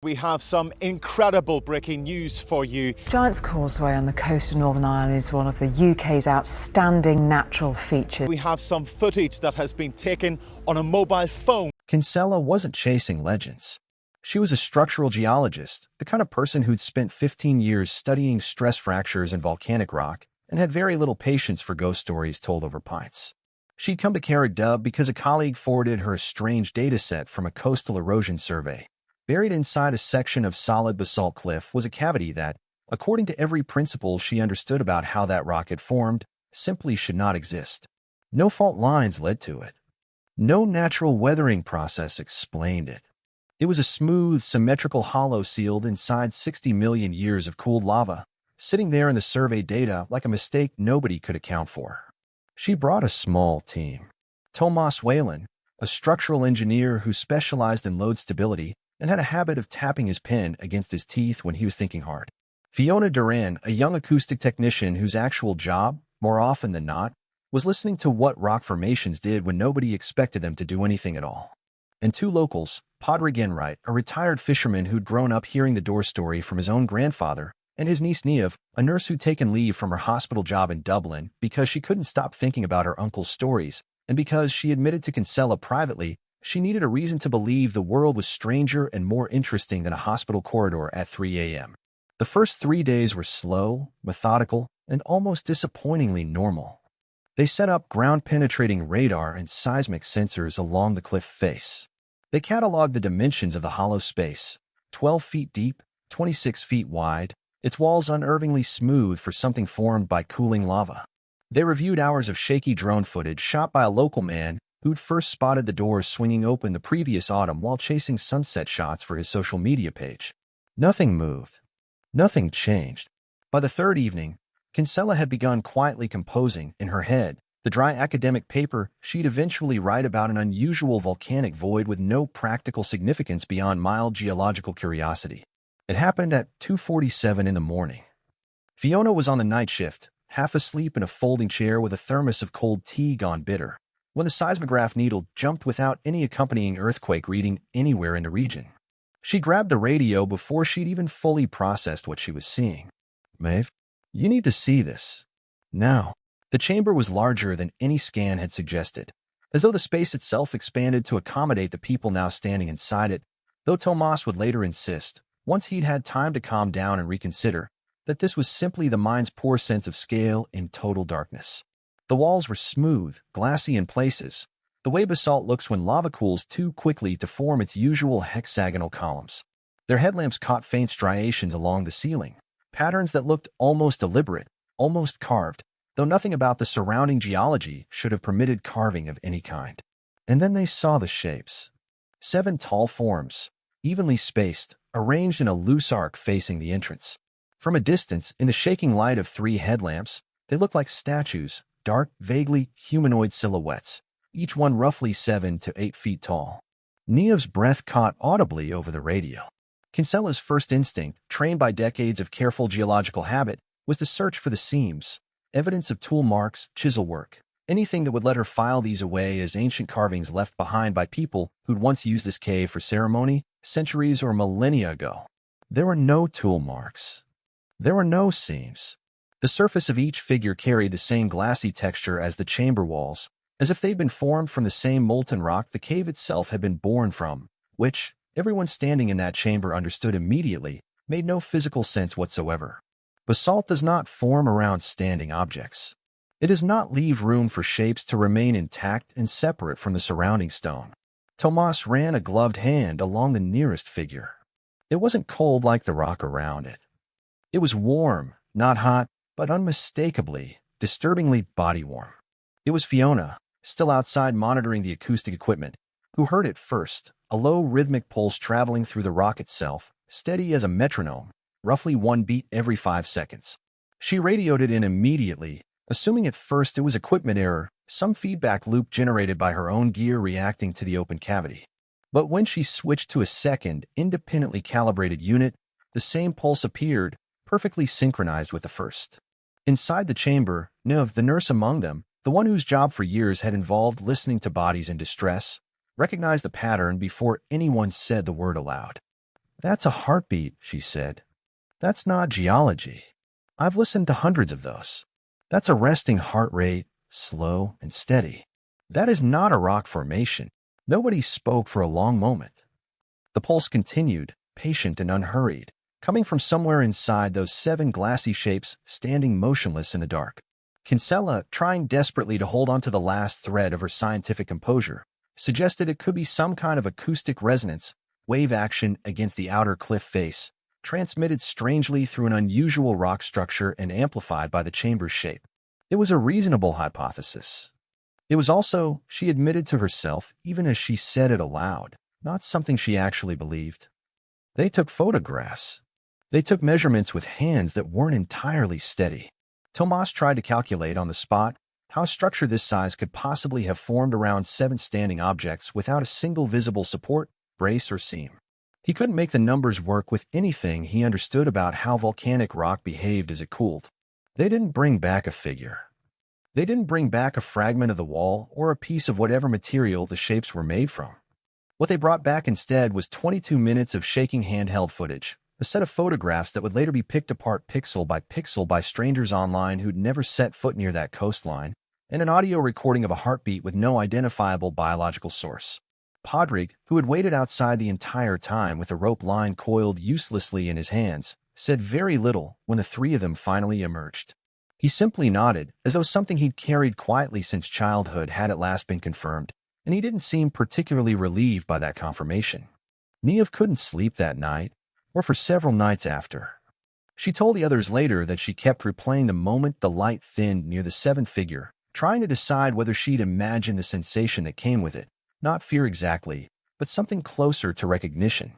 We have some incredible breaking news for you. Giant's Causeway on the coast of Northern Ireland is one of the UK's outstanding natural features. We have some footage that has been taken on a mobile phone. Kinsella wasn't chasing legends. She was a structural geologist, the kind of person who'd spent 15 years studying stress fractures in volcanic rock and had very little patience for ghost stories told over pints. She'd come to Carrick because a colleague forwarded her a strange data set from a coastal erosion survey. Buried inside a section of solid basalt cliff was a cavity that, according to every principle she understood about how that rock had formed, simply should not exist. No fault lines led to it. No natural weathering process explained it. It was a smooth, symmetrical hollow sealed inside 60 million years of cooled lava, sitting there in the survey data like a mistake nobody could account for. She brought a small team. Tomas Whalen, a structural engineer who specialized in load stability and had a habit of tapping his pen against his teeth when he was thinking hard. Fiona Duran, a young acoustic technician whose actual job, more often than not, was listening to what rock formations did when nobody expected them to do anything at all. And two locals, Padraig Enright, a retired fisherman who'd grown up hearing the door story from his own grandfather, and his niece Niamh, a nurse who'd taken leave from her hospital job in Dublin because she couldn't stop thinking about her uncle's stories, and because she admitted to Kinsella privately she needed a reason to believe the world was stranger and more interesting than a hospital corridor at 3 a.m. The first 3 days were slow, methodical, and almost disappointingly normal. They set up ground-penetrating radar and seismic sensors along the cliff face. They cataloged the dimensions of the hollow space, 12 feet deep, 26 feet wide, its walls unnervingly smooth for something formed by cooling lava. They reviewed hours of shaky drone footage shot by a local man who'd first spotted the doors swinging open the previous autumn while chasing sunset shots for his social media page. Nothing moved. Nothing changed. By the third evening, Kinsella had begun quietly composing, in her head, the dry academic paper she'd eventually write about an unusual volcanic void with no practical significance beyond mild geological curiosity. It happened at 2:47 in the morning. Fiona was on the night shift, half asleep in a folding chair with a thermos of cold tea gone bitter, when the seismograph needle jumped without any accompanying earthquake reading anywhere in the region. She grabbed the radio before she'd even fully processed what she was seeing. "Maeve, you need to see this. Now." The chamber was larger than any scan had suggested, as though the space itself expanded to accommodate the people now standing inside it, though Tomas would later insist, once he'd had time to calm down and reconsider, that this was simply the mind's poor sense of scale in total darkness. The walls were smooth, glassy in places, the way basalt looks when lava cools too quickly to form its usual hexagonal columns. Their headlamps caught faint striations along the ceiling, patterns that looked almost deliberate, almost carved, though nothing about the surrounding geology should have permitted carving of any kind. And then they saw the shapes. 7 tall forms, evenly spaced, arranged in a loose arc facing the entrance. From a distance, in the shaking light of 3 headlamps, they looked like statues, dark, vaguely humanoid silhouettes, each one roughly 7 to 8 feet tall. Niamh's breath caught audibly over the radio. Kinsella's first instinct, trained by decades of careful geological habit, was to search for the seams, evidence of tool marks, chisel work, anything that would let her file these away as ancient carvings left behind by people who'd once used this cave for ceremony, centuries or millennia ago. There were no tool marks. There were no seams. The surface of each figure carried the same glassy texture as the chamber walls, as if they'd been formed from the same molten rock the cave itself had been born from, which, everyone standing in that chamber understood immediately, made no physical sense whatsoever. Basalt does not form around standing objects. It does not leave room for shapes to remain intact and separate from the surrounding stone. Tomas ran a gloved hand along the nearest figure. It wasn't cold like the rock around it. It was warm, not hot, but unmistakably, disturbingly body-warm. It was Fiona, still outside monitoring the acoustic equipment, who heard it first, a low rhythmic pulse traveling through the rock itself, steady as a metronome, roughly 1 beat every 5 seconds. She radioed it in immediately, assuming at first it was equipment error, some feedback loop generated by her own gear reacting to the open cavity. But when she switched to a second, independently calibrated unit, the same pulse appeared, perfectly synchronized with the first. Inside the chamber, Niamh, the nurse among them, the one whose job for years had involved listening to bodies in distress, recognized the pattern before anyone said the word aloud. "That's a heartbeat," she said. "That's not geology. I've listened to hundreds of those. That's a resting heart rate, slow and steady. That is not a rock formation." Nobody spoke for a long moment. The pulse continued, patient and unhurried, coming from somewhere inside those 7 glassy shapes standing motionless in the dark. Kinsella, trying desperately to hold on to the last thread of her scientific composure, suggested it could be some kind of acoustic resonance, wave action against the outer cliff face, transmitted strangely through an unusual rock structure and amplified by the chamber's shape. It was a reasonable hypothesis. It was also, she admitted to herself, even as she said it aloud, not something she actually believed. They took photographs. They took measurements with hands that weren't entirely steady. Tomas tried to calculate on the spot how a structure this size could possibly have formed around 7 standing objects without a single visible support, brace, or seam. He couldn't make the numbers work with anything he understood about how volcanic rock behaved as it cooled. They didn't bring back a figure. They didn't bring back a fragment of the wall or a piece of whatever material the shapes were made from. What they brought back instead was 22 minutes of shaking handheld footage, a set of photographs that would later be picked apart pixel by strangers online who'd never set foot near that coastline, and an audio recording of a heartbeat with no identifiable biological source. Podrick, who had waited outside the entire time with a rope line coiled uselessly in his hands, said very little when the 3 of them finally emerged. He simply nodded, as though something he'd carried quietly since childhood had at last been confirmed, and he didn't seem particularly relieved by that confirmation. Niev couldn't sleep that night, or for several nights after. She told the others later that she kept replaying the moment the light thinned near the 7th figure, trying to decide whether she'd imagine the sensation that came with it, not fear exactly, but something closer to recognition.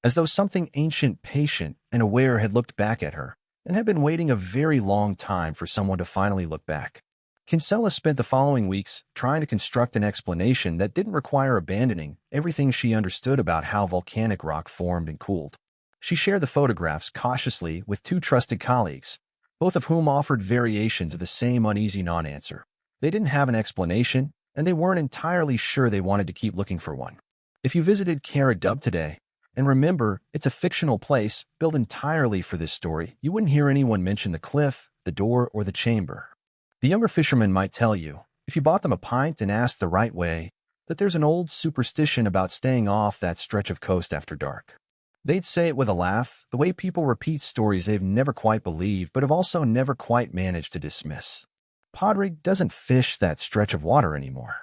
As though something ancient, patient, and aware had looked back at her, and had been waiting a very long time for someone to finally look back. Kinsella spent the following weeks trying to construct an explanation that didn't require abandoning everything she understood about how volcanic rock formed and cooled. She shared the photographs cautiously with 2 trusted colleagues, both of whom offered variations of the same uneasy non-answer. They didn't have an explanation, and they weren't entirely sure they wanted to keep looking for one. If you visited Cara Dub today, and remember, it's a fictional place built entirely for this story, you wouldn't hear anyone mention the cliff, the door, or the chamber. The younger fishermen might tell you, if you bought them a pint and asked the right way, that there's an old superstition about staying off that stretch of coast after dark. They'd say it with a laugh, the way people repeat stories they've never quite believed but have also never quite managed to dismiss. Podrick doesn't fish that stretch of water anymore.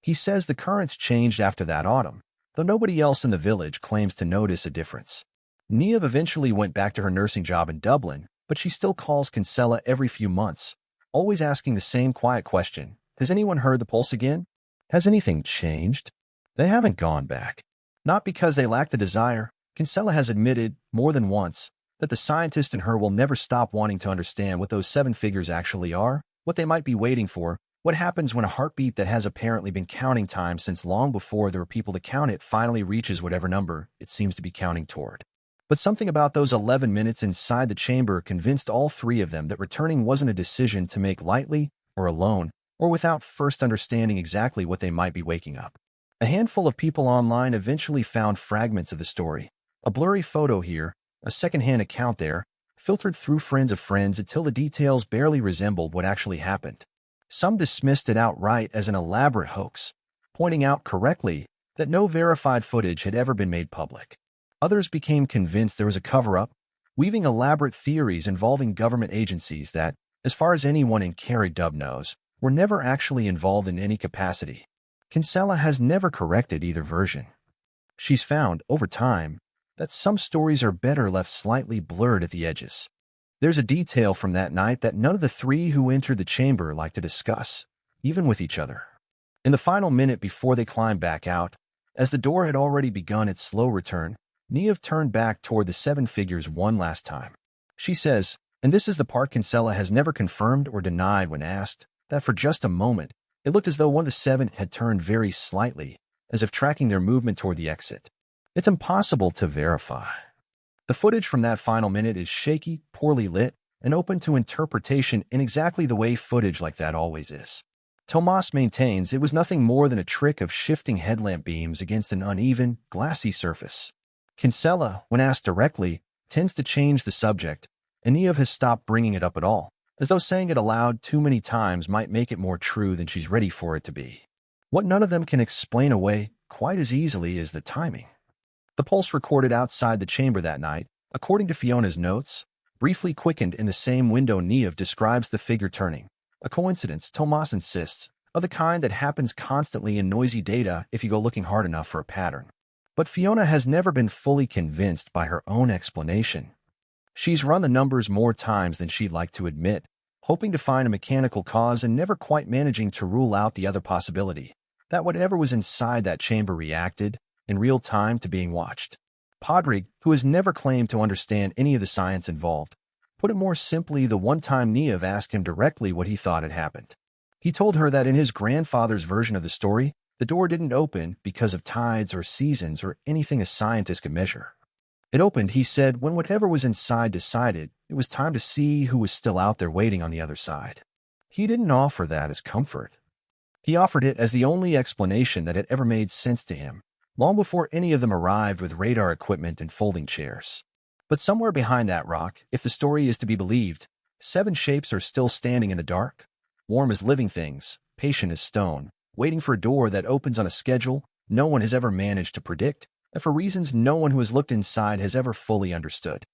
He says the currents changed after that autumn, though nobody else in the village claims to notice a difference. Niev eventually went back to her nursing job in Dublin, but she still calls Kinsella every few months, always asking the same quiet question, has anyone heard the pulse again? Has anything changed? They haven't gone back. Not because they lack the desire. Kinsella has admitted, more than once, that the scientist in her will never stop wanting to understand what those 7 figures actually are, what they might be waiting for, what happens when a heartbeat that has apparently been counting time since long before there were people to count it finally reaches whatever number it seems to be counting toward. But something about those 11 minutes inside the chamber convinced all 3 of them that returning wasn't a decision to make lightly, or alone, or without first understanding exactly what they might be waking up. A handful of people online eventually found fragments of the story, a blurry photo here, a second-hand account there, filtered through friends of friends until the details barely resembled what actually happened. Some dismissed it outright as an elaborate hoax, pointing out correctly that no verified footage had ever been made public. Others became convinced there was a cover-up, weaving elaborate theories involving government agencies that, as far as anyone in Cara Dub knows, were never actually involved in any capacity. Kinsella has never corrected either version. She's found, over time, that some stories are better left slightly blurred at the edges. There's a detail from that night that none of the 3 who entered the chamber like to discuss, even with each other. In the final minute before they climbed back out, as the door had already begun its slow return, Niev turned back toward the 7 figures one last time. She says, and this is the part Kinsella has never confirmed or denied when asked, that for just a moment, it looked as though one of the 7 had turned very slightly, as if tracking their movement toward the exit. It's impossible to verify. The footage from that final minute is shaky, poorly lit, and open to interpretation in exactly the way footage like that always is. Tomas maintains it was nothing more than a trick of shifting headlamp beams against an uneven, glassy surface. Kinsella, when asked directly, tends to change the subject, and Niev has stopped bringing it up at all, as though saying it aloud too many times might make it more true than she's ready for it to be. What none of them can explain away quite as easily is the timing. The pulse recorded outside the chamber that night, according to Fiona's notes, briefly quickened in the same window Niev describes the figure turning. A coincidence, Tomas insists, of the kind that happens constantly in noisy data if you go looking hard enough for a pattern. But Fiona has never been fully convinced by her own explanation. She's run the numbers more times than she'd like to admit, hoping to find a mechanical cause and never quite managing to rule out the other possibility, that whatever was inside that chamber reacted, in real time, to being watched. Podrick, who has never claimed to understand any of the science involved, put it more simply the one time Niev asked him directly what he thought had happened. He told her that in his grandfather's version of the story, the door didn't open because of tides or seasons or anything a scientist could measure. It opened, he said, when whatever was inside decided it was time to see who was still out there waiting on the other side. He didn't offer that as comfort. He offered it as the only explanation that had ever made sense to him, long before any of them arrived with radar equipment and folding chairs. But somewhere behind that rock, if the story is to be believed, 7 shapes are still standing in the dark, warm as living things, patient as stone, waiting for a door that opens on a schedule no one has ever managed to predict, and for reasons no one who has looked inside has ever fully understood.